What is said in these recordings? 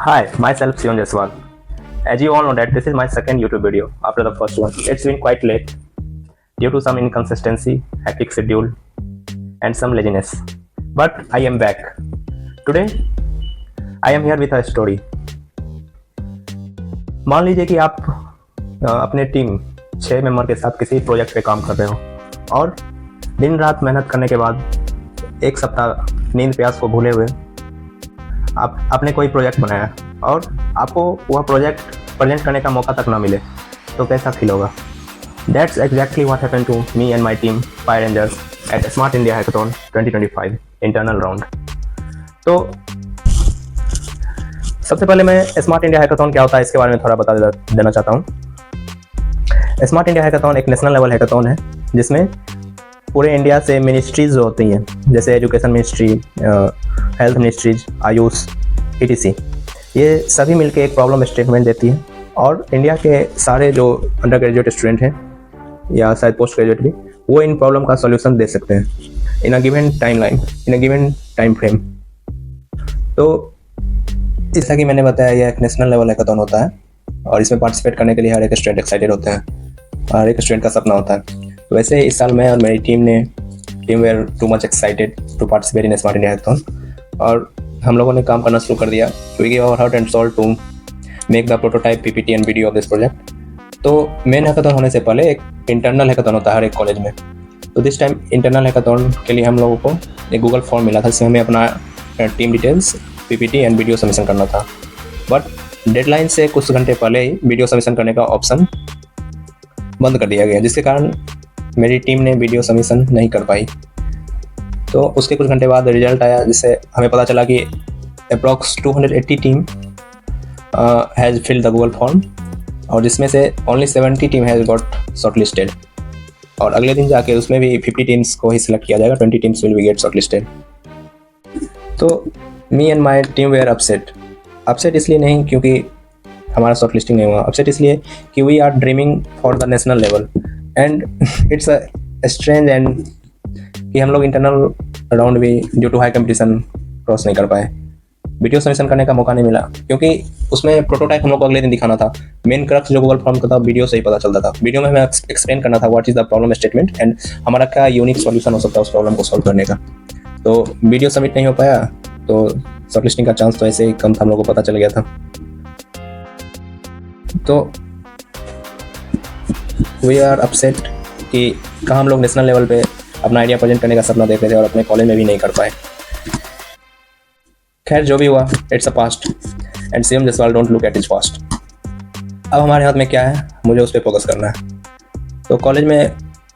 Hi, myself Sion Jaswal. As you all know that this is my second YouTube video after the first one. It's been quite late due to some inconsistency, hectic schedule, and some laziness. But I am back. Today I am here with a story. मान लीजिए कि आप अपने team 6 member के साथ किसी project पे काम कर रहे हो और दिन रात मेहनत करने के बाद एक सप्ताह नींद प्यास को भूले हुए आपने कोई प्रोजेक्ट बनाया और आपको वह प्रोजेक्ट प्रेजेंट करने का मौका तक ना मिले तो कैसा फील होगा। That's exactly what happened to me and my team Fire Rangers at Smart India Hackathon 2025 internal round. तो सबसे पहले मैं स्मार्ट इंडिया हैकाथॉन क्या होता है इसके बारे में थोड़ा बता देना चाहता हूँ। स्मार्ट इंडिया हैकाथॉन एक नेशनल लेवल हैकाथॉन है जिसमें पूरे इंडिया से मिनिस्ट्रीज जो होती हैं जैसे education ministry, health ministries, Ayush, ETC, ये सभी मिलकर एक प्रॉब्लम स्टेटमेंट देती है और इंडिया के सारे जो अंडर ग्रेजुएट स्टूडेंट हैं या शायद पोस्ट ग्रेजुएट भी वो इन प्रॉब्लम का सॉल्यूशन दे सकते हैं in a given timeline, in a given time frame. तो जैसा कि मैंने बताया यह एक नेशनल लेवल हैकाथॉन होता है और इसमें पार्टिसिपेट करने के लिए हर एक स्टूडेंट एक्साइटेड होते हैं, हर एक स्टूडेंट का सपना होता है। तो वैसे इस साल मैं और मेरी team were too much excited to participate in Smart India Hackathon और हम लोगों ने काम करना शुरू कर दिया। We give our heart and soul to make the prototype PPT and video of this project. तो मेन हैकाथॉन होने से पहले एक इंटरनल हैकाथॉन होता है हर एक कॉलेज में। तो दिस टाइम इंटरनल हैकाथॉन के लिए हम लोगों को एक गूगल फॉर्म मिला था जिसमें हमें अपना team details, PPT and video submission करना था। बट डेडलाइन से कुछ घंटे पहले ही वीडियो सबमिशन करने का ऑप्शन बंद कर दिया गया जिसके कारण मेरी टीम ने वीडियो सबमिशन नहीं कर पाई। तो उसके कुछ घंटे बाद रिजल्ट आया जिससे हमें पता चला कि approx 280 team has filled the Google form और जिसमें से only 70 team has got shortlisted और अगले दिन जाके उसमें भी 50 टीम्स को ही सिलेक्ट किया जाएगा, 20 teams will be get shortlisted. तो me and my team were upset इसलिए नहीं क्योंकि हमारा शॉर्ट लिस्टिंग नहीं हुआ, अपसेट इसलिए कि we are dreaming for the national level and it's a strange and कि हम लोग इंटरनल राउंड भी due to high competition cross नहीं कर पाए। वीडियो सबमिशन करने का मौका नहीं मिला क्योंकि उसमें प्रोटोटाइप हम लोग को अगले दिन दिखाना था। मेन क्रक्स जो गूगल फॉर्म का था वीडियो से ही पता चलता था। वीडियो में हमें एक्सप्लेन करना था what is the problem statement and हमारा क्या यूनिक सॉल्यूशन हो सकता है उस प्रॉब्लम को सॉल्व करने का। तो वीडियो सबमिट नहीं हो पाया तो शॉर्टलिस्टिंग का चांस तो ऐसे ही कम था, हम लोग को पता चल गया था। तो वी आर अपसेट कि कहाँ हम लोग नेशनल लेवल पे अपना आइडिया प्रेजेंट करने का सपना देख रहे थे और अपने कॉलेज में भी नहीं कर पाए। खैर जो भी हुआ it's a past and CM Jaswal don't look at is past. अब हमारे हाथ में क्या है, मुझे उस पर फोकस करना है। तो कॉलेज में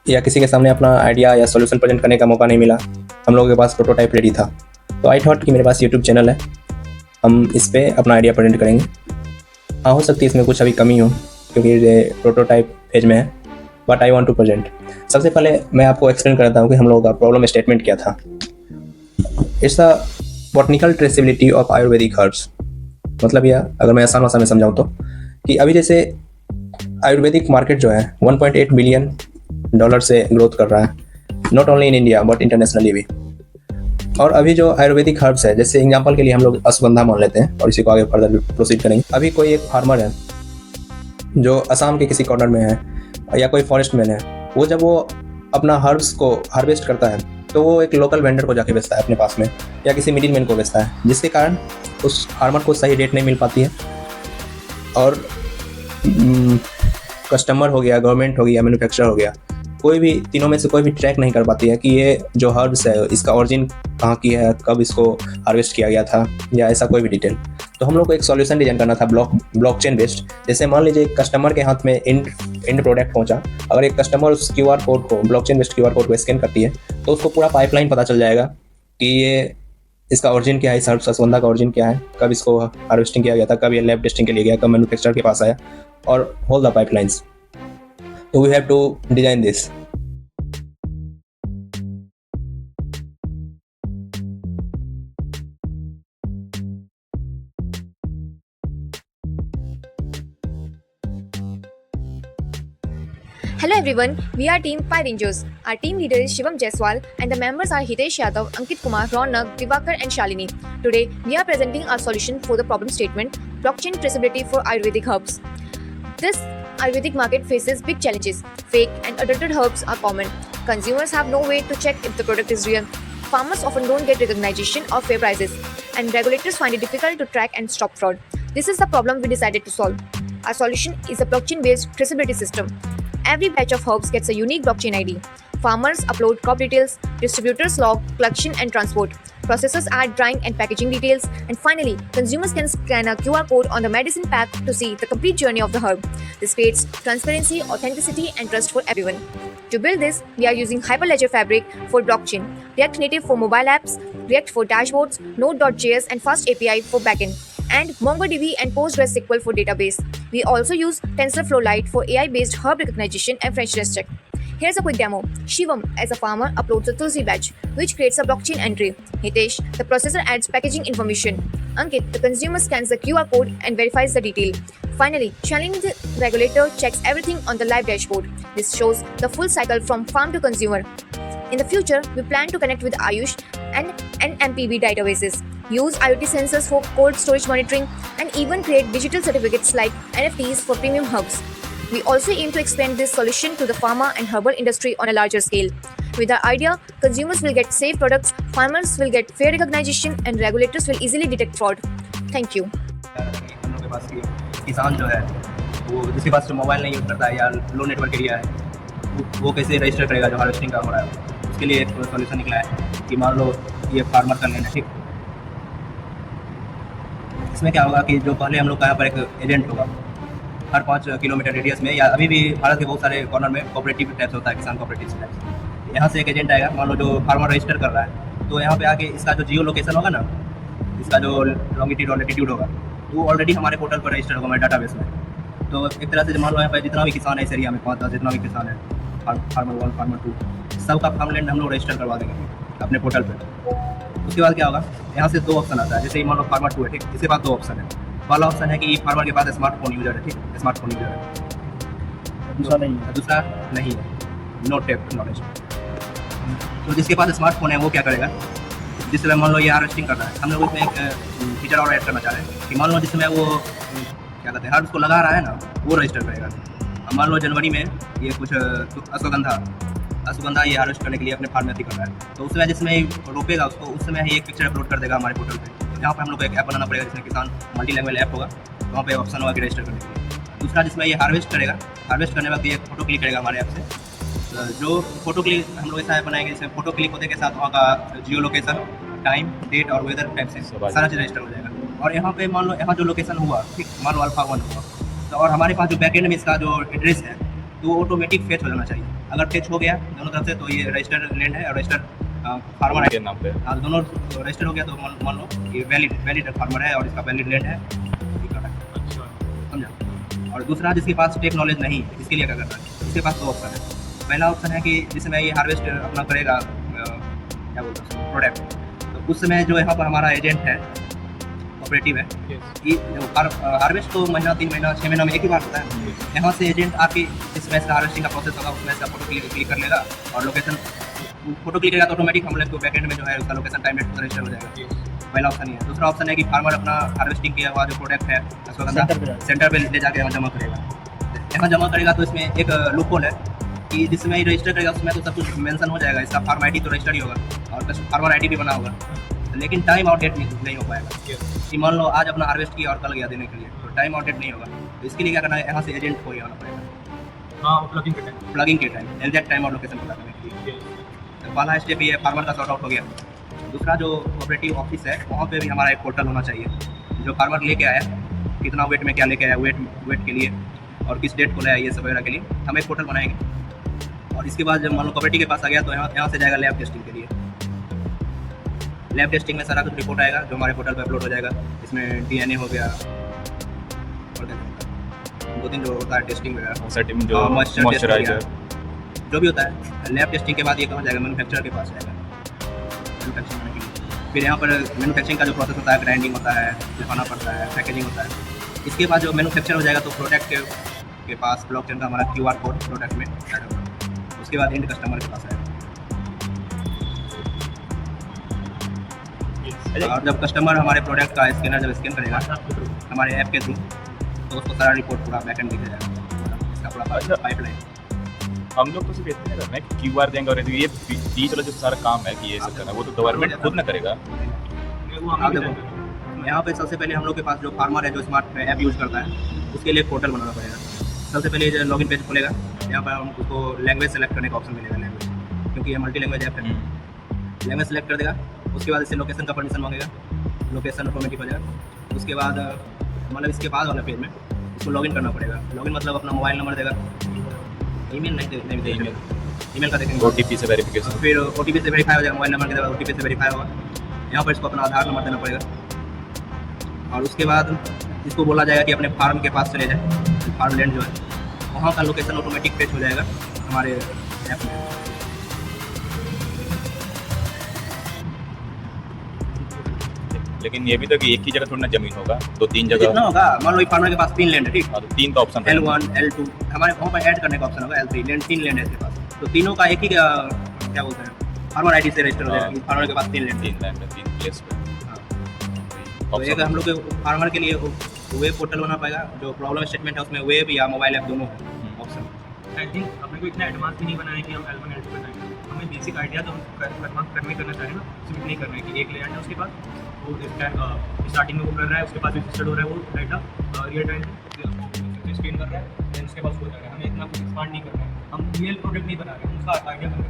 या किसी के सामने अपना आइडिया या सॉल्यूशन प्रेजेंट करने का मौका नहीं मिला, हम लोगों के पास प्रोटोटाइप रेडी था। तो आई थॉट कि मेरे पास यूट्यूब चैनल है, हम इस पर अपना आइडिया प्रेजेंट करेंगे। हाँ हो सकती है इसमें कुछ अभी कमी हो क्योंकि ये प्रोटोटाइप फेज में है, but I want to present. सबसे पहले मैं आपको एक्सप्लेन करता हूँ कि हम लोगों का प्रॉब्लम स्टेटमेंट क्या था। It's a botanical traceability of Ayurvedic herbs. मतलब यह अगर मैं आसान भाषा में समझाऊँ तो कि अभी जैसे आयुर्वेदिक मार्केट जो है 1.8 बिलियन डॉलर से ग्रोथ कर रहा है, not only in India but internationally भी। और अभी जो आयुर्वेदिक हर्ब्स है, जैसे एग्जांपल के लिए हम लोग अश्वगंधा मान लेते हैं और इसी को आगे फर्दर प्रोसीड करेंगे। अभी कोई एक फार्मर है जो असम के किसी कॉर्नर में है या कोई फॉरेस्ट मैन है, वो जब वो अपना हर्ब्स को हार्वेस्ट करता है तो वो एक लोकल वेंडर को जाके बेचता है अपने पास में या किसी मिडिल मैन को बेचता है, जिसके कारण उस फार्मर को सही रेट नहीं मिल पाती है और कस्टमर हो गया, गवर्नमेंट हो गया, मैन्युफैक्चरर हो गया, कोई भी तीनों में से कोई भी ट्रैक नहीं कर पाती है कि ये जो हर्ब्स है इसका ओरिजिन कहाँ की है, कब इसको हार्वेस्ट किया गया था या ऐसा कोई भी डिटेल। तो हम लोग को एक सॉल्यूशन डिजाइन करना था ब्लॉकचेन बेस्ड। जैसे मान लीजिए कस्टमर के हाथ में एंड प्रोडक्ट पहुंचा, अगर एक कस्टमर उस QR कोड को, ब्लॉकचेन बेस्ड QR कोड को स्कैन करती है तो उसको पूरा पाइपलाइन पता चल जाएगा कि ये इसका ओरिजिन क्या है, इस हर्ब्स अश्वगंधा का ओरिजिन क्या है, कब इसको हार्वेस्टिंग किया गया था, कब ये लैब टेस्टिंग के लिए गया, कब मैन्युफैक्चरर के पास आया और होल द पाइपलाइंस। तो we have to design this. Hello everyone, we are Team Pi Rangers. Our team leader is Shivam Jaiswal and the members are Hitesh Yadav, Ankit Kumar, Ronak, Divakar and Shalini. Today, we are presenting our solution for the problem statement, blockchain traceability for Ayurvedic herbs. This Ayurvedic market faces big challenges. Fake and adulterated herbs are common. Consumers have no way to check if the product is real. Farmers often don't get recognition or fair prices, and regulators find it difficult to track and stop fraud. This is the problem we decided to solve. Our solution is a blockchain-based traceability system. Every batch of herbs gets a unique blockchain ID. Farmers upload crop details, distributors log collection and transport, processors add drying and packaging details, and finally, consumers can scan a QR code on the medicine pack to see the complete journey of the herb. This creates transparency, authenticity, and trust for everyone. To build this, we are using Hyperledger Fabric for blockchain, React Native for mobile apps, React for dashboards, Node.js and Fast API for backend, and MongoDB and PostgreSQL for database. We also use TensorFlow Lite for AI-based herb recognition and freshness check. Here's a quick demo. Shivam, as a farmer, uploads a Tulsi badge, which creates a blockchain entry. Hitesh, the processor, adds packaging information. Ankit, the consumer, scans the QR code and verifies the detail. Finally, Shalini, the regulator, checks everything on the live dashboard. This shows the full cycle from farm to consumer. In the future, we plan to connect with Ayush and NMPB databases, use IoT sensors for cold storage monitoring, and even create digital certificates like NFTs for premium herbs. We also aim to expand this solution to the pharma and herbal industry on a larger scale. With our idea, consumers will get safe products, farmers will get fair recognition, and regulators will easily detect fraud. Thank you. हम लोग के पास किसान जो है वो जिसके पास mobile नहीं use करता है या लो नेटवर्क एरिया है वो कैसे रजिस्टर करेगा जो हार्वेस्टिंग का हो रहा है उसके लिए एक सॉल्यूशन निकला है कि मान लो ये फार्मर का लैंड है ठीक। इसमें क्या होगा कि जो पहले हम लोग का यहाँ पर एक एजेंट होगा हर 5 किलोमीटर रेडियस में या अभी भी भारत के बहुत सारे कॉर्नर में कोऑपरेटिव टाइप्स होता है किसान कोऑपरेटिव टाइप्स। यहाँ से एक एजेंट आएगा मान लो जो फार्मर रजिस्टर कर रहा है तो यहाँ पे आके इसका जो जियो लोकेशन होगा ना इसका जो लॉन्गिट्यूड और लैटिट्यूड होगा वो ऑलरेडी हमारे पोर्टल पर रजिस्टर होगा हमारे डाटाबेस में। तो एक तरह से मान लो यहाँ पर जितना भी किसान है इस एरिया में 5-10 जितना भी किसान है फार्मर 1 फार्मर 2 सबका फार्मलैंड हम लोग रजिस्टर करवा देंगे अपने पोर्टल पर। उसके बाद क्या होगा यहाँ से 2 ऑप्शन आता है जैसे मान लो फार्मर 2 है ठीक। इसके बाद 2 ऑप्शन है। पहला ऑप्शन है कि फार्मर के पास स्मार्टफोन यूजर है ठीक स्मार्टफोन यूजर है। दूसरा नहीं है नो टेक्नोलॉजी। तो जिसके पास स्मार्टफोन है वो क्या करेगा जिस समय मान लो ये हार्वेस्टिंग कर रहा है हम लोग इसमें एक फीचर और ऐड करना चाह रहे हैं कि मान लो जिस समय वो क्या कहते हैं हर्ब्स को लगा रहा है ना वो रजिस्टर करेगा। अब मान लो जनवरी में ये कुछ अश्वगंधा ये हार्वेस्ट करने के लिए अपने फार्म में कर रहा है तो उस समय जिसमें रोपेगा उसको उस समय ही एक पिक्चर अपलोड कर देगा हमारे पोर्टल पर। यहाँ पर हम लोग को एक ऐप बनाना पड़ेगा जिसमें किसान मल्टी लैंग्वेज ऐप होगा वहाँ पे ऑप्शन होगा कि रजिस्टर करने के लिए। दूसरा जिसमें ये हार्वेस्ट करेगा हार्वेस्ट करने वक्त ये फोटो क्लिक करेगा हमारे ऐप से। जो फोटो क्लिक हम लोग ऐसा ऐप बनाएंगे जिसमें फोटो क्लिक होने के साथ वहाँ का जियो लोकेशन टाइम डेट और वेदर टाइप से सारा चीज़ रजिस्टर हो जाएगा। और यहाँ पे मान लो यहाँ जो लोकेशन हुआ ठीक मान लो अल्फा 1 हुआ तो और हमारे पास जो बैकएंड में इसका जो एड्रेस है तो वो ऑटोमेटिक फेच हो जाना चाहिए। अगर फेच हो गया दोनों तरफ से तो ये रजिस्टर लैंड है और रजिस्टर फार्मर के नाम पे दोनों रजिस्टर हो गया तो मान लो ये वैलिड फार्मर है और इसका वैलिड लैंड है समझा। और दूसरा जिसके पास टेक नॉलेज नहीं है इसके लिए क्या करना है इसके पास 2 ऑप्शन है। पहला ऑप्शन है कि जिसमें ये हार्वेस्ट अपना करेगा क्या बोलते हैं प्रोडक्ट तो उस समय जो यहाँ पर हमारा एजेंट है ऑपरेटिव है कि हार्वेस्ट तो महीना 3 महीना 6 महीना में एक ही बार होता है। यहाँ से एजेंट आके जिसमें इसका हार्वेस्टिंग का प्रोसेस होगा उसमें इसका फोटो क्लिक कर लेगा और लोकेशन फोटो क्लिक करेगा तो ऑटोमेटिक हम लोग को बैकएंड में जो है उसका लोकेशन टाइम डेट रजिस्टर हो जाएगा। पहला ऑप्शन है। दूसरा ऑप्शन है कि फार्मर अपना हार्वेस्टिंग किया हुआ जो प्रोडक्ट है सेंटर पे ले जाके यहाँ जमा करेगा। यहाँ जमा करेगा तो इसमें एक लूप होल है कि जिसमें ही रजिस्टर करेगा उसमें तो सब कुछ मेंशन हो जाएगा इसका फार्म आईडी तो रजिस्टर ही होगा और फार्मर आईडी भी बना होगा लेकिन टाइम और डेट नहीं हो पाएगा कि मान लो आज अपना हार्वेस्ट किया और कल गया देने के लिए तो टाइम और डेट नहीं होगा। तो इसके लिए क्या करना है यहाँ से एजेंट को ही आना पड़ेगा प्लगिंग के टाइम एग्जैक्ट टाइम और लोकेशन पता करने के लिए। तो पहला स्टेप ये फार्मर का सॉर्ट आउट हो गया। दूसरा जो कोऑपरेटिव ऑफिस है वहाँ पे भी हमारा एक पोर्टल होना चाहिए जो फार्मर लेके आया कितना वेट में क्या लेके आया वेट के लिए और किस डेट को लाया ये सब वगैरह के लिए हम एक पोर्टल बनाएंगे। और इसके बाद जब मान लो कोऑपरेटिव के पास आ गया तो यहाँ से जाएगा लैब टेस्टिंग के लिए। लैब टेस्टिंग में सारा कुछ रिपोर्ट आएगा जो हमारे पोर्टल पर अपलोड हो जाएगा। इसमें DNA हो गया और 2-3 जो होता है टेस्टिंग वगैरह मॉइस्चराइजर जो भी होता है। लैब टेस्टिंग के बाद ये कहाँ जाएगा मैन्युफैक्चरर के पास जाएगा मैन्युफैक्चरिंग करने के लिए। फिर यहाँ पर मैन्युफैक्चरिंग का जो प्रोसेस होता है ग्राइंडिंग होता है लिखाना पड़ता है पैकेजिंग होता है। इसके बाद जो मैन्युफैक्चर हो जाएगा तो प्रोडक्ट के पास ब्लॉकचेन का हमारा QR कोड प्रोडक्ट में ऐड होगा। उसके बाद एंड कस्टमर के पास आएगा। और जब कस्टमर हमारे प्रोडक्ट का स्कैनर जब स्कैन करेगा हमारे ऐप के थ्रू, तो उसको सारा रिपोर्ट पूरा बैकएंड दिख जाएगा, इसका पूरा पाइपलाइन। हम लोग तो सिर्फ इतना करना है कि QR देंगे और ये बीच वाला जो सारा काम है कि ये सब करना, वो तो गवर्नमेंट खुद ना करेगा। आप देखो यहाँ पे सबसे पहले हम लोग के पास जो फार्मर है जो स्मार्ट ऐप यूज़ करता है उसके लिए पोर्टल बनाना पड़ेगा। सबसे पहले जो लॉगिन पेज खुलेगा यहाँ पर हम उसको लैंग्वेज सेलेक्ट करने का ऑप्शन मिलेगा, लैंग्वेज, क्योंकि ये मल्टी लैंग्वेज ऐप है। लैंग्वेज सेलेक्ट कर देगा, उसके बाद इससे लोकेशन का परमिशन मांगेगा, लोकेशन ऑटोमेटिक हो जाएगा। उसके बाद मतलब इसके बाद वाला पेज में इसको लॉगिन करना पड़ेगा। लॉगिन मतलब अपना मोबाइल नंबर देगा, ईमेल नहीं देगा, ईमेल का देखेंगे, OTP से वेरिफिकेशन, फिर OTP से वेरीफाई हो जाएगा, मोबाइल नंबर के बाद OTP से वेरीफाई होगा। यहाँ पर इसको अपना आधार नंबर देना पड़ेगा और उसके बाद इसको बोला जाएगा कि अपने फार्म के पास चले जाए, फार्म लैंड जो है वहाँ का लोकेशन ऑटोमेटिक फेच हो जाएगा हमारे ऐप में। लेकिन ये भी तो कि एक ही जगह थोड़ी ना जमीन होगा, 2-3 जगह कितना होगा, मान लो फार्मर के पास 3 लैंड है, ठीक, और 3 का ऑप्शन L1 L2 हमारे वहाँ पर ऐड करने का ऑप्शन होगा, L3 लैंड, 3 लैंड है इसके पास, तो तीनों का एक ही क्या बोलते हैं फार्मर ID से रजिस्टर हो जाएगा कि फार्मर के पास 3 लैंड है। 3 लैंड 3 प्लेस पे। तो एक हम लोग के फार्मर के लिए वेब पोर्टल बना पाएगा, जो प्रॉब्लम स्टेटमेंट है उसमें वेब या मोबाइल ऐप दोनों है ऑप्शन। आई थिंक अपने को इतना एडवांस भी नहीं बनाना है कि हम L1 L2 बनाएंगे, हमें बेसिक आइडिया तो हम करना चाह रहे हैं ना, सिर्फ नहीं करना है कि एक लैंड है उसके बाद वो स्टार्टिंग में वो कर रहा है, उसके बाद रजिस्टर्ड हो रहा है, वो डाटा रियल टाइम स्क्रीन कर रहा है, देन उसके बाद हो जा रहा है। हमें इतना कुछ एक्सपांड नहीं करना है, हम रियल प्रोडक्ट नहीं बना रहे हैं, उसका आइडिया करना है,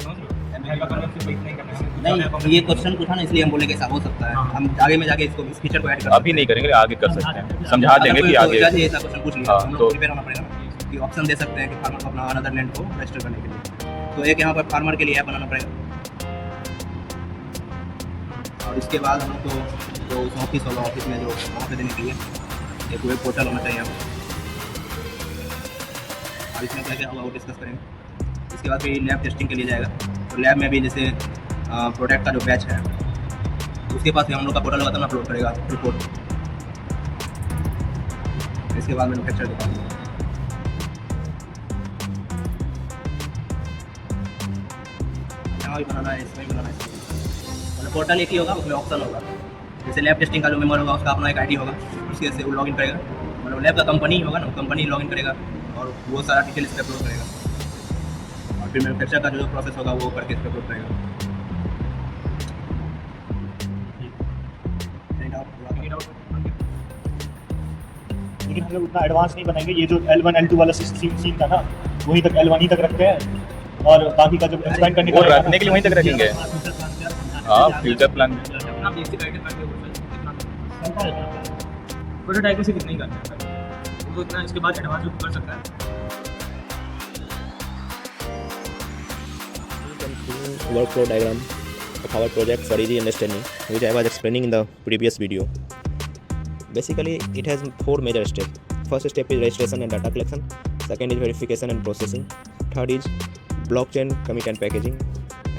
समझ लो। नहीं, ये क्वेश्चन पूछा ना इसलिए हम बोले कि ऐसा हो सकता है, हम आगे में जाके इसको इस फीचर को ऐड कर अभी नहीं करेंगे, आगे कर सकते हैं, समझा देंगे कि आगे। ऐसा क्वेश्चन पूछ लिया हम तो लोग प्रिपेयर होना पड़ेगा ना कि ऑप्शन दे सकते हैं कि फार्मर को अपना अनदर लैंड को रजिस्टर करने के लिए। तो एक यहाँ पर फार्मर के लिए ऐप बनाना पड़ेगा और इसके बाद हम लोग को जो उस ऑफिस वाला ऑफिस में जो वहाँ पे देने के लिए एक वेब पोर्टल होना चाहिए हमको, और इसमें क्या क्या होगा वो डिस्कस करेंगे। इसके बाद फिर लैब टेस्टिंग के लिए जाएगा, तो लैब में भी जैसे प्रोडक्ट का जो बैच है उसके पास भी हम लोग का पोर्टल होगा तब अपलोड करेगा रिपोर्ट। इसके बाद मैन्युफैक्चर दिखाऊंगा। यहाँ भी बनाना है, इसमें भी बनाना है, मतलब पोर्टल एक ही होगा, उसमें ऑप्शन होगा। जैसे लैब टेस्टिंग का जो मेंबर होगा उसका अपना एक ID होगा, उसके से वो लॉगिन करेगा, मतलब लैब का कंपनी होगा ना, कंपनी लॉगिन करेगा और वो सारा डिटेल इस पर अपलोड करेगा और फिर मैन्युफैक्चर का जो प्रोसेस होगा वो करके इस पर अपलोड करेगा। लेकिन हम लोग उतना एडवांस नहीं बनाएंगे, ये जो L1 L2 वाला सीन था ना वहीं तक L1 ही तक रखते हैं और बाकी का जब एक्सपेंड करने वो रखने के लिए वहीं तक रखेंगे। हाँ, फ्यूचर प्लान प्रोटोटाइप से कितना ही करना है वो इतना, इसके बाद एडवांस कर सकता है। Workflow diagram of our project for easy understanding, which I was explaining in the previous video. Basically, it has 4 major steps. First step is registration and data collection. Second is verification and processing. Third is blockchain commit and packaging.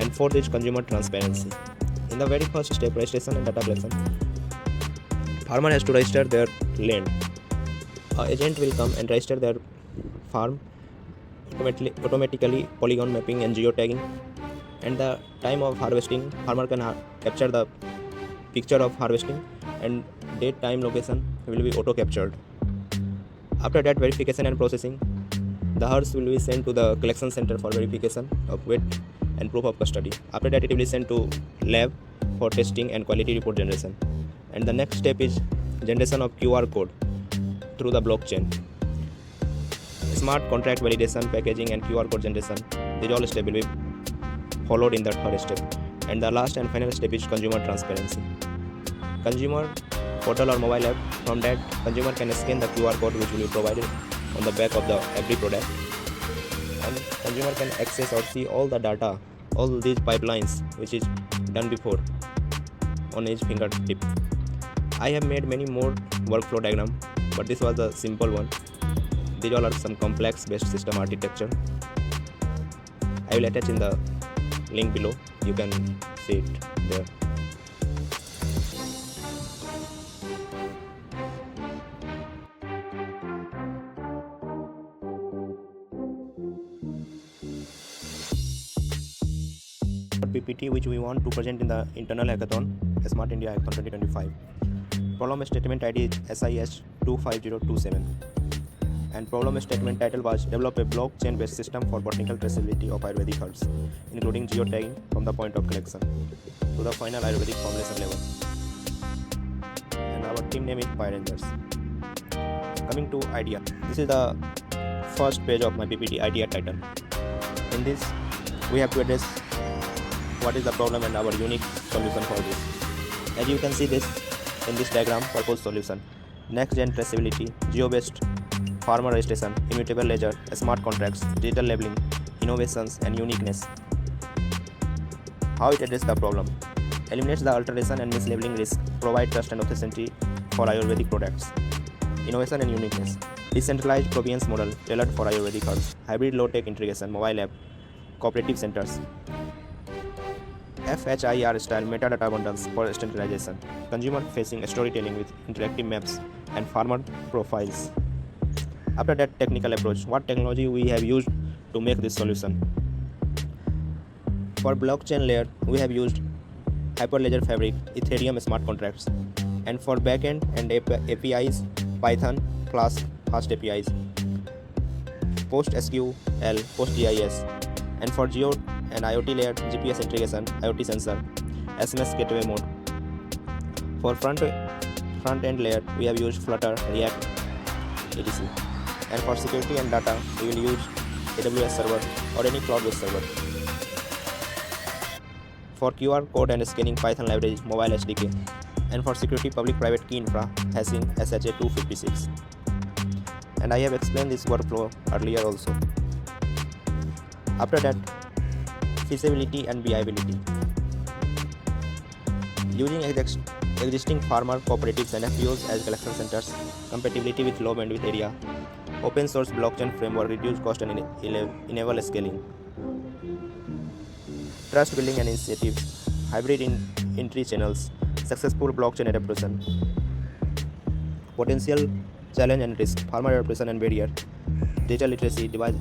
And fourth is consumer transparency. In the very first step, registration and data collection, farmer has to register their land. An agent will come and register their farm automatically polygon mapping and geotagging. And the time of harvesting, farmer can capture the picture of harvesting and date, time, location will be auto captured. After that, verification and processing, the herds will be sent to the collection center for verification of weight and proof of custody. After that, it will be sent to lab for testing and quality report generation. And the next step is generation of QR code through the blockchain. Smart contract validation, packaging and QR code generation, these all steps will be followed in the third step. And the last and final step is consumer transparency. Consumer portal or mobile app, from that consumer can scan the QR code which will be provided on the back of the every product, and consumer can access or see all the data, all these pipelines which is done before on his fingertip. I have made many more workflow diagram, but this was the simple one. These all are some complex based system architecture. I will attach in the link below, you can see it there. PPT which we want to present in the internal hackathon, Smart India Hackathon 2025. Problem statement ID is SIS25027 and problem statement title was develop a blockchain based system for botanical traceability of Ayurvedic herbs, including geotagging from the point of collection to the final Ayurvedic formulation level. And our team name is Fire Rangers. Coming to idea, this is the first page of my PPT idea title. In this, we have to address what is the problem and our unique solution for this. As you can see this in this diagram, proposed solution: next gen traceability, geo-based farmer registration, immutable ledger, smart contracts, digital labeling, innovations and uniqueness. How it addresses the problem: eliminates the alteration and mislabeling risk, provide trust and authenticity for Ayurvedic products. Innovation and uniqueness: decentralized provenance model tailored for Ayurvedic herbs, hybrid low-tech integration, mobile app, cooperative centers, FHIR style metadata bundles for standardization, consumer-facing storytelling with interactive maps and farmer profiles. After that technical approach, what technology we have used to make this solution? For blockchain layer, we have used Hyperledger Fabric, Ethereum smart contracts, and for backend and APIs, Python, Flask, Fast APIs, PostSQL, PostGIS, and for Geo and IoT layer, GPS integration, IoT sensor, SMS gateway mode. For front-end layer, we have used Flutter, React, etc. And for security and data, we will use AWS server or any cloud-based server. For QR code and scanning, Python libraries, mobile SDK. And for security, public-private key infra, hashing SHA-256. And I have explained this workflow earlier also. After that, feasibility and viability. Using existing farmer cooperatives and FPOs as collection centers, compatibility with low bandwidth area, open source blockchain framework, reduce cost and enable scaling. Trust building and initiatives, hybrid entry channels, successful blockchain adaptation. Potential challenge and risk, farmer adaptation and barrier, data literacy, device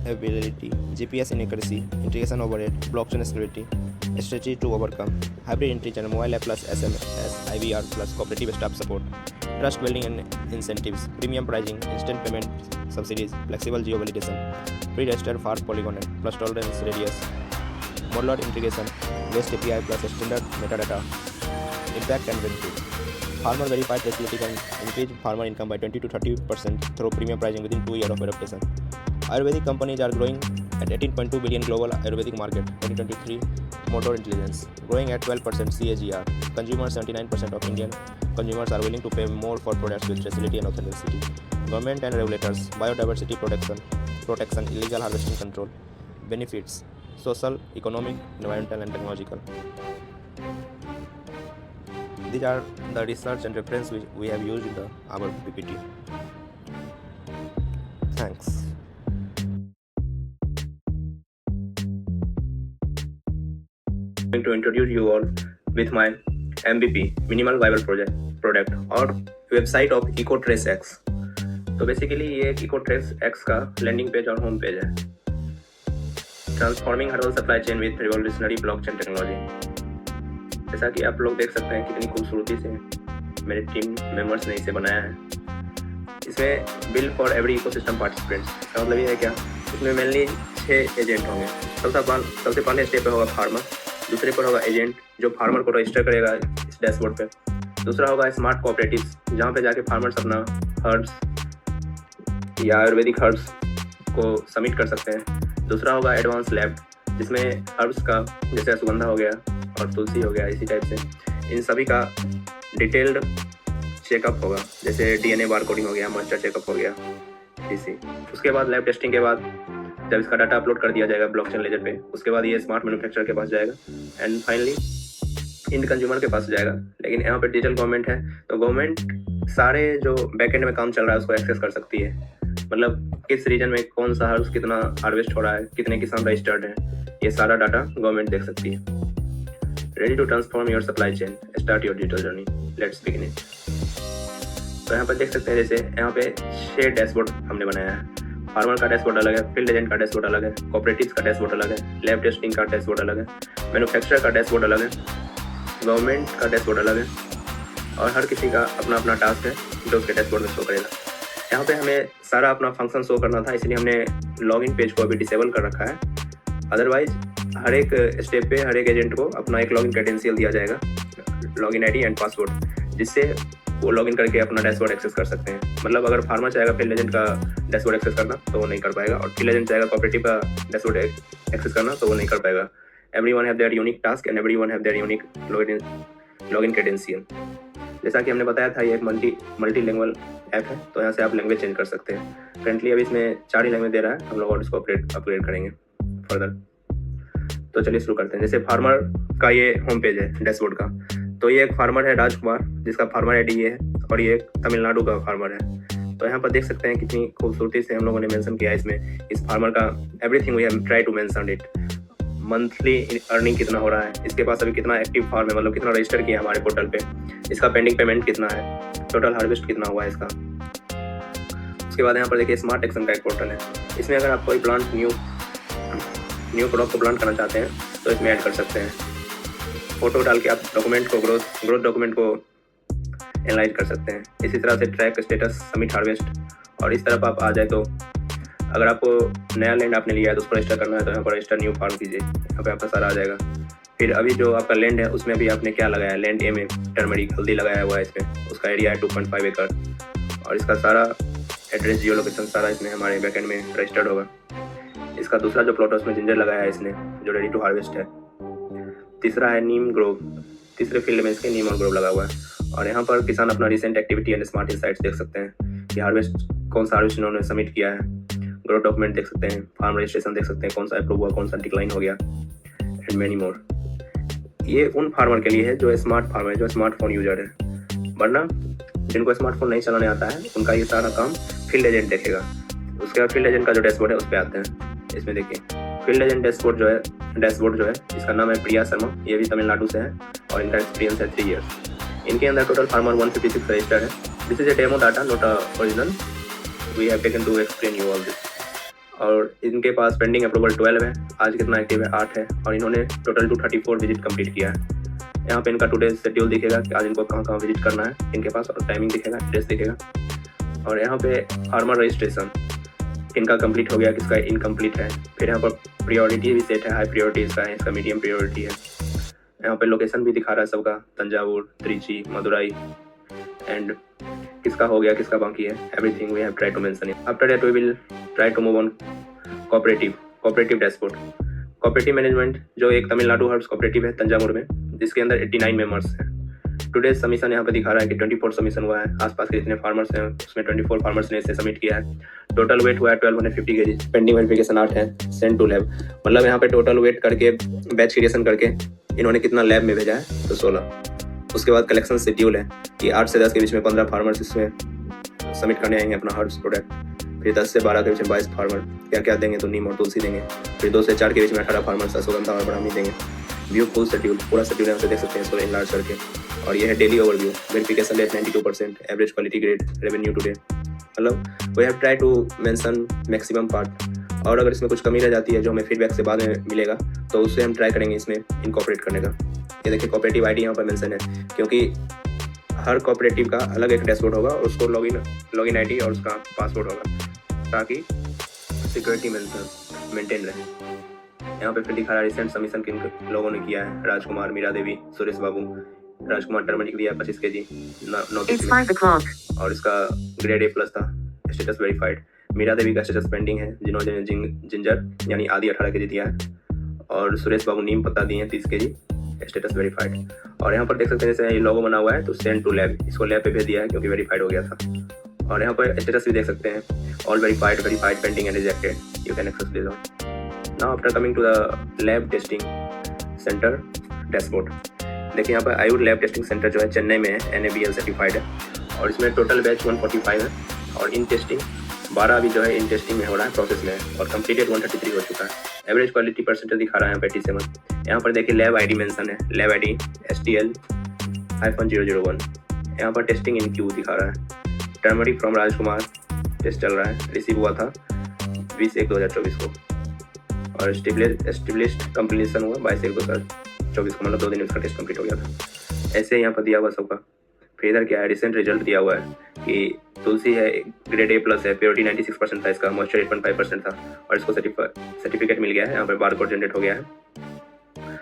availability, GPS inaccuracy, integration overhead, blockchain security, strategy to overcome, hybrid entry channel, mobile app plus SMS, IVR plus cooperative staff support, trust building and incentives, premium pricing, instant payment subsidies, flexible geo validation, pre-registered far polygon plus tolerance radius, modular integration, REST API plus standard metadata, impact and benefit. Farmer verified traceability can increase farmer income by 20 to 30% through premium pricing within 2 years of adaptation. Ayurvedic companies are growing at 18.2 billion global Ayurvedic market 2023. Motor intelligence growing at 12% CAGR. Consumers, 79% of Indian consumers are willing to pay more for products with traceability and authenticity. Government and regulators, biodiversity protection, illegal harvesting control, benefits, social, economic, environmental and technological. These are the research and reference which we have used in our PPT. Thanks. I'm going to introduce you all with my MVP, Minimal Viable Product और website of EcoTraceX. तो basically ये EcoTraceX का landing page और home page है. Transforming her supply chain with revolutionary blockchain technology. जैसा कि आप लोग देख सकते हैं कितनी खूबसूरती से मेरे टीम मेंबर्स ने इसे बनाया है. इसमें bill for every ecosystem participants का मतलब ये है क्या, इसमें मेनली 6 एजेंट होंगे. सबसे पहले स्टेप पे होगा फार्मर, दूसरे पर होगा एजेंट जो फार्मर को रजिस्टर करेगा इस डैशबोर्ड पे. दूसरा होगा स्मार्ट कोऑपरेटिव्स जहाँ पे जाके फार्मर्स अपना हर्ब्स या आयुर्वेदिक हर्ब्स को सबमिट कर सकते हैं. दूसरा होगा एडवांस लैब जिसमें हर्ब्स का जैसे सुगंधा हो गया और तुलसी हो गया, इसी टाइप से इन सभी का डिटेल्ड चेकअप होगा, जैसे DNA बार कोडिंग हो गया, मॉइस्चर चेकअप हो गया, इसी. उसके बाद लैब टेस्टिंग के बाद जब इसका डाटा अपलोड कर दिया जाएगा ब्लॉकचेन लेजर पे, उसके बाद ये स्मार्ट मैन्युफैक्चरर के पास जाएगा एंड फाइनली इंड कंज्यूमर के पास जाएगा. लेकिन यहाँ पे डिजिटल गवर्नमेंट है तो गवर्नमेंट सारे जो बैकएंड में काम चल रहा है उसको एक्सेस कर सकती है. मतलब किस रीजन में कौन सा हर्ब्स कितना हार्वेस्ट हो रहा है, कितने किसान रजिस्टर्ड हैं, ये सारा डाटा गवर्नमेंट देख सकती है. Ready to transform your supply chain, start your digital journey, let's begin it. तो यहाँ पर देख सकते हैं जैसे यहाँ पे 6 डैशबोर्ड हमने बनाया है. फार्मर का डैशबोर्ड अलग है, फील्ड एजेंट का डैशबोर्ड अलग है, कोऑपरेटिव्स का डैशबोर्ड अलग है, लैब टेस्टिंग का डैशबोर्ड अलग है, मैन्युफैक्चरर का डैशबोर्ड अलग है, गवर्नमेंट का डैशबोर्ड अलग है और हर किसी का अपना अपना टास्क है जो उसके डैशबोर्ड में शो करेगा। यहाँ पे हमें सारा अपना फंक्शन शो करना था, इसलिए हमने लॉगिन पेज को अभी डिसेबल कर रखा है। अदरवाइज हर एक स्टेप पे हर एक एजेंट को अपना एक लॉगिन क्रेडेंशियल दिया जाएगा, लॉगिन आईडी एंड पासवर्ड, जिससे वो लॉगिन करके अपना डैशबोर्ड एक्सेस कर सकते हैं। मतलब अगर फार्मर चाहेगा फील्ड एजेंट का डैशबोर्ड एक्सेस करना तो वो नहीं कर पाएगा, और फील्ड एजेंट चाहेगा कोऑपरेटिव का डैशबोर्ड एक्सेस करना तो वो नहीं कर पाएगा। Everyone have their unique task and everyone have their unique login credential. जैसा कि हमने बताया था, ये एक मल्टी लैंग्वेज ऐप है, तो यहाँ से आप लैंग्वेज चेंज कर सकते हैं। करंटली अभी इसमें 4 ही लैंग्वेज दे रहा है, हम लोग और इसको अपग्रेड करेंगे फर्दर। तो चलिए शुरू करते हैं। जैसे फार्मर का ये होम पेज है डैशबोर्ड का, तो ये एक फार्मर है राजकुमार, जिसका फार्मर आईडी ये है, और ये एक तमिलनाडु का फार्मर है। तो यहाँ पर देख सकते हैं कितनी खूबसूरती से हम लोगों ने मेंशन किया है इसमें, इस फार्मर का everything we have try to mention it. Monthly earning कितना हो रहा है, इसके पास अभी कितना एक्टिव फार्म है, मतलब कितना रजिस्टर किया है हमारे पोर्टल पे, इसका पेंडिंग पेमेंट कितना है, टोटल हार्वेस्ट कितना हुआ है इसका। उसके बाद यहाँ पर देखिए स्मार्ट एक्शन का एक पोर्टल है, इसमें अगर आप कोई प्लांट न्यू क्रॉप को प्लांट करना चाहते हैं तो इसमें ऐड कर सकते हैं। फोटो डाल के आप डॉक्यूमेंट को ग्रोथ डॉक्यूमेंट को एनालाइज कर सकते हैं। इसी तरह से ट्रैक स्टेटस, सबमिट हार्वेस्ट, और इस तरफ आप आ जाए तो अगर आपको नया लैंड आपने लिया है तो उसको रजिस्टर करना है तो यहाँ पर रजिस्टर न्यू फार्म कीजिए, यहाँ पे आपका सारा आ जाएगा। फिर अभी जो आपका लैंड है उसमें भी आपने क्या लगाया है, लैंड ए में टर्मरिक हल्दी लगाया हुआ है इसमें, उसका एरिया है 2.5 एकड़, और इसका सारा एड्रेस, जियो लोकेशन सारा इसमें हमारे बैकएंड में रजिस्टर्ड होगा। इसका दूसरा जो प्लॉट है उसमें जिंजर लगाया है इसने, जो रेडी टू हार्वेस्ट है। तीसरा है नीम ग्रोव, तीसरे फील्ड में इसके नीम और ग्रोव लगा हुआ है। और यहाँ पर किसान अपना recent activity and smart insights देख सकते हैं कि हार्वेस्ट कौन सा हार्वेस्ट इन्होंने सबमिट किया है, ग्रोथ डॉक्यूमेंट देख सकते हैं, फार्म रजिस्ट्रेशन देख सकते हैं, कौन सा अप्रूव हुआ, कौन सा डिक्लाइन हो गया, एंड मैनी मोर। ये उन फार्मर के लिए है जो स्मार्ट फार्मर है, जो स्मार्टफोन यूजर है, वरना जिनको स्मार्टफोन नहीं चलाने आता है उनका ये सारा काम फील्ड एजेंट देखेगा। उसके बाद फील्ड एजेंट का जो डैशबोर्ड है उस पर आते हैं। इसमें देखिए फील्ड एजेंट डैशबोर्ड जो है इसका नाम है प्रिया शर्मा, ये भी तमिलनाडु से है और इनका एक्सपीरियंस है 3 ईयर्स। इनके अंदर टोटल फार्मर 156 रजिस्टर्ड है। This is a demo data, not a original, we have taken to explain you all this. और इनके पास पेंडिंग अप्रूवल 12 है, आज कितना एक्टिव है 8 है, और इन्होंने टोटल 234 विजिट कंप्लीट किया है। यहाँ पे इनका टुडे शेड्यूल दिखेगा कि आज इनको कहाँ कहाँ विजिट करना है इनके पास, और टाइमिंग दिखेगा, एड्रेस दिखेगा। और यहाँ पे फार्मर रजिस्ट्रेशन इनका कंप्लीट हो गया, किसका इनकम्प्लीट है। फिर यहाँ पर प्रायोरिटी भी सेट है, हाई प्रायोरिटी इसका है, इसका मीडियम प्रायोरिटी है। यहाँ पे लोकेशन भी दिखा रहा है सबका, तंजावुर, त्रिची, मदुराई, एंड किसका हो गया किसका बाकी है, everything we have try to mention it. After that we will try to move on cooperative dashboard. Cooperative management जो एक तमिलनाडु हर्ब्स कोऑपरेटिव है तंजावुर में, जिसके अंदर 89 मेंबर्स हैं। टुडे सबमिशन यहाँ पे दिखा रहा है कि 24 सबमिशन हुआ है। आसपास के जितने फार्मर्स हैं उसमें 24 फार्मर्स ने इसे सबमिट किया है। टोटल वेट हुआ है 1250 kg, पेंडिंग वेरिफिकेशन 8 है, सेंड टू लैब। मतलब यहाँ पे टोटल वेट करके बैच क्रिएशन करके इन्होंने कितना लैब में भेजा है तो 16। उसके बाद कलेक्शन शेड्यूल है कि 8 से 10 के बीच में 15 फार्मर्स इसमें सबमिट करने आएंगे अपना हर्ब्स प्रोडक्ट। फिर 10 से 12 के बीच में 22 फार्मर क्या क्या देंगे तो नीम और तुलसी देंगे। फिर 2 से 4 के बीच में 18 फार्मर्स अश्वगंधा और ब्राह्मी देंगे। व्यू फुल शेड्यूल, पूरा शेड्यूल यहाँ से देख सकते हैं इसको इनलार्ज करके। और ये है daily overview, verification rate 92%, average quality grade, revenue today. मतलब we have try to mention maximum part. और अगर इसमें कुछ कमी रह जाती है जो हमें फीडबैक से बाद में मिलेगा तो उससे हम ट्राई करेंगे इसमें इनकॉर्पोरेट करने का। ये देखिए कोऑपरेटिव आईडी यहाँ पर मेंशन है, क्योंकि हर कोऑपरेटिव का अलग एक डैशबोर्ड होगा और उसको लॉगिन आईडी और उसका पासवर्ड होगा, ताकि सिक्योरिटी मेंटेन रहे। यहाँ पे फिर दिखा रहा है रिसेंट सबमिशन किन लोगों ने किया है। राजकुमार, मीरा देवी, सुरेश बाबू। राजकुमार टर्मरिक दिया 25 kg, 9 kg, और इसका ग्रेड A+ था, स्टेटस वेरीफाइड। मीरा देवी का स्टेटस पेंडिंग है, जिन्होंने जिंजर यानी आदि 18 kg दिया है। और सुरेश बाबू नीम पत्ता दिए हैं 30 kg, स्टेटस वेरीफाइड। और यहाँ पर देख सकते हैं जैसे ये लोगो बना हुआ है तो सेंड टू लैब, इसको लैब पे भेज दिया है क्योंकि वेरीफाइड हो गया था। और यहाँ पर स्टेटस भी देख सकते हैं, all verified, pending and rejected, you can access this one. Now after coming to the lab testing centre dashboard, देखिए यहाँ पर आयुर लैब टेस्टिंग सेंटर जो है चेन्नई में है, NABL सर्टिफाइड है। और इसमें टोटल बैच 145 है और इन टेस्टिंग 12 भी जो है इन टेस्टिंग में हो रहा है, प्रोसेस में है। और कंप्लीटेड 133 हो चुका है। एवरेज क्वालिटी परसेंटेज दिखा रहा है यहाँ पे 87। यहाँ पर देखिए लैब आईडी मेंशन है, लैब आईडी STL-001। यहाँ पर टेस्टिंग इन क्यू दिखा रहा है। टर्मरिक फ्रॉम राजकुमार टेस्ट चल रहा है, रिसीव हुआ था 20/1/2024 को, और एस्टेब्लिश्ड कंप्लीशन हुआ 22/1/2024 को, मतलब 2 दिन उसका टेस्ट कंप्लीट हो गया था। ऐसे यहाँ पर दिया हुआ सबका। फिर इधर क्या है, रिसेंट रिजल्ट दिया हुआ है कि तुलसी है ग्रेड A+ है, प्योरिटी 96% था इसका, मॉइस्चर 8.5% था, और इसको सर्टिफिकेट मिल गया है। यहाँ पे बारकोड जनरेट हो गया है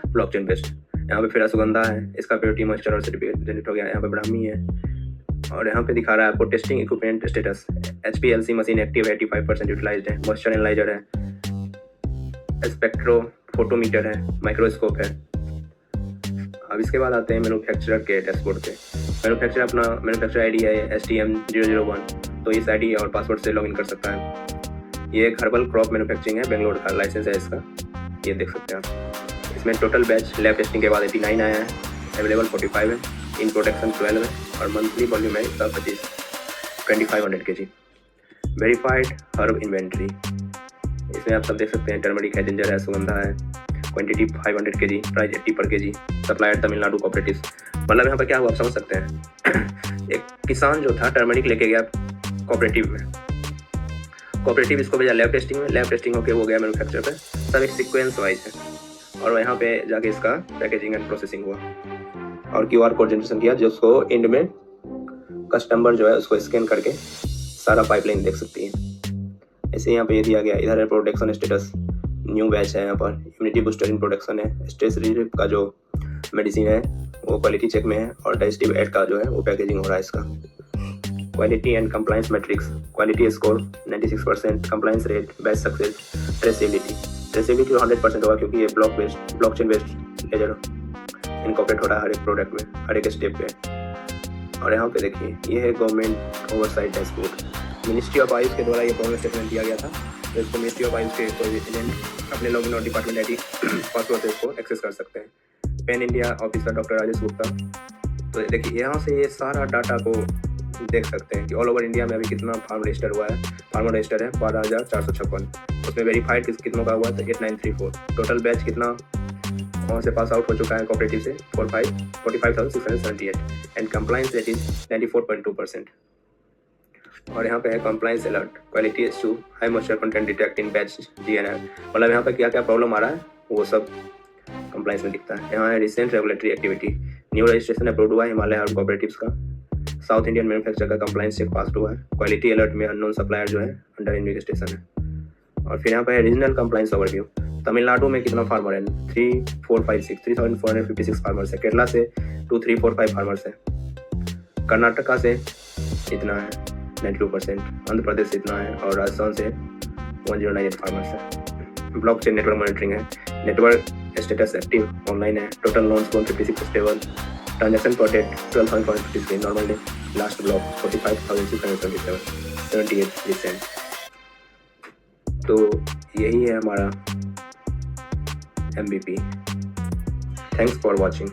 ब्लॉकचेन बेस्ड। यहाँ पे फिर अश्वगंधा है, इसका प्योरिटी मॉइस्चर और सर्टिफिकेट जनरेट हो गया है। यहाँ पे ब्राह्मी है, और यहाँ पे दिखा रहा है आपको testing equipment status. HPLC machine active है, 85% यूटिलाइज्ड है। मॉइस्चर एनालाइजर है, स्पेक्ट्रो फोटोमीटर है, माइक्रोस्कोप है। अब इसके बाद आते हैं मैन्युफैक्चरर के डैशबोर्ड पे। मैन्युफैक्चरर आईडी है STM001, तो इस आईडी और पासवर्ड से लॉगिन कर सकता है। ये एक हर्बल क्रॉप मैन्युफैक्चरिंग है, बेंगलोर का लाइसेंस है इसका, ये देख सकते हैं आप। इसमें टोटल बैच लैब टेस्टिंग के बाद 89 आया है, अवेलेबल 45 है, इन प्रोडक्शन 12 है, और मंथली वॉल्यूम है इसका 2500 kg। वेरीफाइड हर्ब इन्वेंट्री, इसमें आप सब देख सकते हैं, टर्मरिक है, जिंजर है, सुगंधा है, क्वांटिटी 500 kg, प्राइस 80 पर kg, सप्लायर तमिलनाडु कोऑपरेटिव। मतलब यहाँ पर क्या हुआ आप समझ सकते हैं। एक किसान जो था टर्मरिक लेके गया कोऑपरेटिव में, कोऑपरेटिव इसको भेजा लैब टेस्टिंग में, लैब टेस्टिंग होकर वो गया मैन्युफैक्चरर पे, सब एक सीक्वेंस वाइज है, और यहाँ पे जाके इसका पैकेजिंग एंड प्रोसेसिंग हुआ, और QR कोड जनरेशन किया, जिसको एंड में कस्टमर जो है उसको स्कैन करके सारा पाइपलाइन देख सकती है। ऐसे यहाँ पे ये दिया गया। इधर है प्रोडक्शन स्टेटस, न्यू बैच है, यहाँ पर इम्यूनिटी बूस्टर इन प्रोडक्शन है, स्ट्रेस रिलीफ का जो मेडिसिन है वो क्वालिटी चेक में है, और डाइजेस्टिव एड का जो है वो पैकेजिंग हो रहा है इसका। Quality and compliance matrix, quality score 96%, compliance rate, batch success, traceability 100% होगा, क्योंकि ये ब्लॉकचेन बेस्ड लेजर इनकॉर्पोरेट हो रहा है हर एक प्रोडक्ट में, हर एक स्टेप पे। और यहाँ पे देखिए, ये है government oversight dashboard. Ministry of Ayush के द्वारा ये फॉर्मल स्टेटमेंट दिया गया था, तो इसको मिनिस्ट्री ऑफ आयुष के कोई भी एजेंट अपने लॉगिन और डिपार्टमेंट आईडी पासवर्ड से इसको एक्सेस कर सकते हैं। Pan India officer doctor Rajesh Gupta. तो देखिए यहाँ से ये सारा डाटा को देख सकते हैं कि ऑल ओवर इंडिया में अभी कितना फार्मर रजिस्टर हुआ है। फार्मर रजिस्टर है 12,456, उसमें वेरीफाइड कितनों का हुआ है तो 8934। टोटल बैच कितना वहाँ से पास आउट हो चुका है कोऑपरेटिव से 45,678, एंड कंप्लायंस रेट इज 94.2%। और यहाँ पे है compliance alert, quality issue, high moisture content detect in batch GNR। मतलब यहाँ पे क्या क्या प्रॉब्लम आ रहा है वो सब कंप्लायंस में दिखता है। यहाँ है recent regulatory activity, new registration approve हुआ है हिमालय हर्ब कोऑपरेटिव्स का। साउथ इंडियन मैन्युफैक्चरर का कंप्लायंस चेक पास हुआ है। क्वालिटी अलर्ट में अननोन सप्लायर जो है अंडर इन्वेस्टिगेशन है। और फिर यहाँ पे है रीजनल कंप्लायंस ओवरव्यू। तमिलनाडु में कितना फार्मर है 3,456 फार्मर्स है। केरला से 2,345 फार्मर्स है। कर्नाटका से इतना है 92%, आंध्र प्रदेश से इतना है, और राजस्थान से 1098 फार्मर्स है। ब्लॉकचेन नेटवर्क मॉनिटरिंग है, नेटवर्क स्टेटस एक्टिव ऑनलाइन है। टोटल लोन्स 156 स्टेबल, ट्रांजैक्शन पर date 12,553, normal day, last block 45,627, 78 recent. तो यही है हमारा MVP। Thanks for watching.